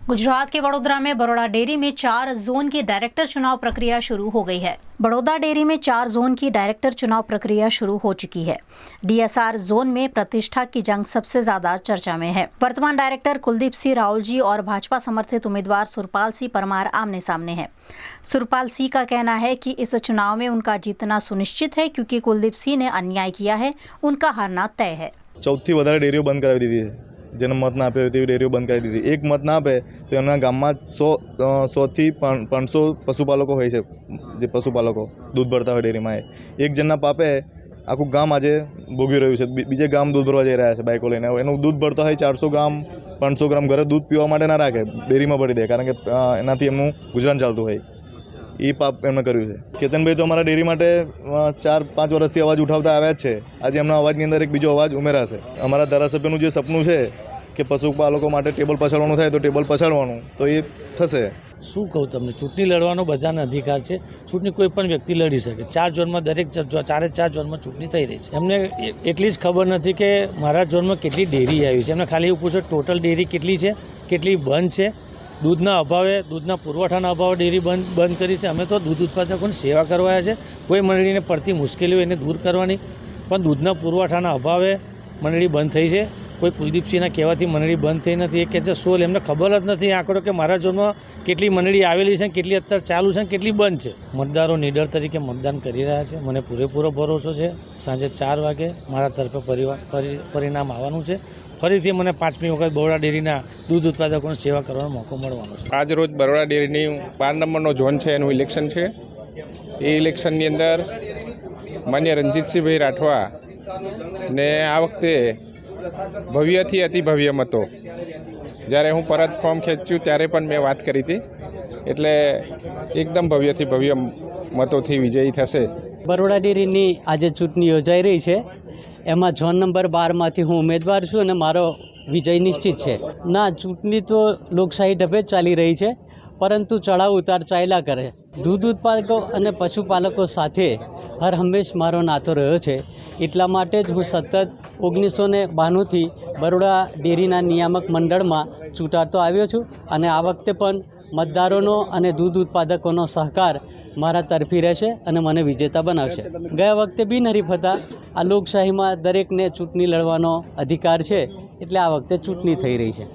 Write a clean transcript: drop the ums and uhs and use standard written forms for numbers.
गुजरात के वडोदरा में बड़ौदा डेयरी में 4 जोन की डायरेक्टर चुनाव प्रक्रिया शुरू हो गई है। बड़ौदा डेयरी में 4 जोन की डायरेक्टर चुनाव प्रक्रिया शुरू हो चुकी है। डीएसआर जोन में प्रतिष्ठा की जंग सबसे ज्यादा चर्चा में है। वर्तमान डायरेक्टर कुलदीप सिंह राहुल जी और भाजपा समर्थित उम्मीदवार सुरपाल सिंह परमार आमने सामने है। सुरपाल सिंह का कहना है कि इस चुनाव में उनका जीतना सुनिश्चित है, क्योंकि कुलदीप सिंह ने अन्याय किया है, उनका हारना तय है। 14 વધારે ડેરીઓ બંધ કરાવી દીધી છે। જેને મત ના આપે તેવી ડેરીઓ બંધ કરી દીધી। એક મત ના આપે તો એમના ગામમાં 100 થી 500 પશુપાલકો હોય છે, જે પશુપાલકો દૂધ ભરતા હોય ડેરીમાં। એક જણના પાપે આખું ગામ આજે ભોગવી રહ્યું છે। બીજે ગામ દૂધ ભરવા જઈ રહ્યા છે બાઇકો લઈને। એનું દૂધ ભરતા હોય 400 ગ્રામ 500 ગ્રામ ઘરે દૂધ પીવા માટે ના રાખે, ડેરીમાં ભરી દે, કારણ કે એનાથી એમનું ગુજરાન ચાલતું હોય। એ પાપ એમણે કર્યું છે। કેતનભાઈ તો અમારા ડેરી માટે 4-5 વર્ષથી અવાજ ઉઠાવતા આવ્યા જ છે। આજે એમના અવાજની અંદર એક બીજો અવાજ ઉમેરાશે। અમારા ધારાસભ્યનું જે સપનું છે કે પશુપાલકો માટે ટેબલ પછાડવાનું થાય તો ટેબલ પછાડવાનું, તો એ થશે। શું કહું તમને, ચૂંટણી લડવાનો બધાને અધિકાર છે। ચૂંટણી કોઈ પણ વ્યક્તિ લડી શકે। 4 ઝોનમાં દરેક 4 ઝોનમાં ચૂંટણી થઈ રહી છે। એમને એટલી જ ખબર નથી કે મારા ઝોનમાં કેટલી ડેરી આવી છે। એમને ખાલી એવું પૂછો ટોટલ ડેરી કેટલી છે, કેટલી બંધ છે। દૂધના અભાવે, દૂધના પુરવઠાના અભાવે ડેરી બંધ કરી છે। અમે તો દૂધ ઉત્પાદકોની સેવા કરવા આવ્યા છે। કોઈ મંડળીને પડતી મુશ્કેલીઓ એને દૂર કરવાની, પણ દૂધના પુરવઠાના અભાવે મંડળી બંધ થઈ છે। કોઈ કુલદીપસિંહના કહેવાથી મંડળી બંધ થઈ નથી। એ કહે છે 16, એમને ખબર જ નથી આંકડો કે મારા ઝોનમાં કેટલી મંડળી આવેલી છે, કેટલી અત્યારે ચાલુ છે, કેટલી બંધ છે। મતદારો નીડર તરીકે મતદાન કરી રહ્યા છે। મને પૂરેપૂરો ભરોસો છે સાંજે 4 વાગે મારા તરફે પરિણામ આવવાનું છે। ફરીથી મને 5મી વખત બરોડા ડેરીના દૂધ ઉત્પાદકોની સેવા કરવાનો મોકો મળવાનો છે। આજ રોજ બરોડા ડેરીની 12 નંબરનો ઝોન છે, એનું ઇલેક્શન છે। એ ઇલેક્શનની અંદર માન્ય રણજીતસિંહભાઈ રાઠવા ને આ વખતે ભવ્યથી અતિ ભવ્ય મતો, જ્યારે હું પરત ફોર્મ ખેંચ્યું ત્યારે પણ મેં વાત કરી હતી, એટલે એકદમ ભવ્યથી ભવ્ય મતોથી વિજયી થશે। બરોડા ડેરીની આજે ચૂંટણી યોજાઈ રહી છે। એમાં ઝોન નંબર 12માંથી હું ઉમેદવાર છું અને મારો વિજય નિશ્ચિત છે। ના, ચૂંટણી તો લોકશાહી ઢબે જ ચાલી રહી છે, પરંતુ ચડાવ ઉતાર ચાલ્યા કરે। દૂધ ઉત્પાદકો અને પશુપાલકો સાથે હર હંમેશ મારો નાતો રહ્યો છે। એટલા માટે જ હું સતત 1992થી બરોડા ડેરીના નિયામક મંડળમાં ચૂંટાતો આવ્યો છું, અને આ વખતે પણ મતદારોનો અને દૂધ ઉત્પાદકોનો સહકાર મારા તરફી રહેશે અને મને વિજેતા બનાવશે। ગયા વખતે બિનહરીફ હતા। આ લોકશાહીમાં દરેકને ચૂંટણી લડવાનો અધિકાર છે, એટલે આ વખતે ચૂંટણી થઈ રહી છે।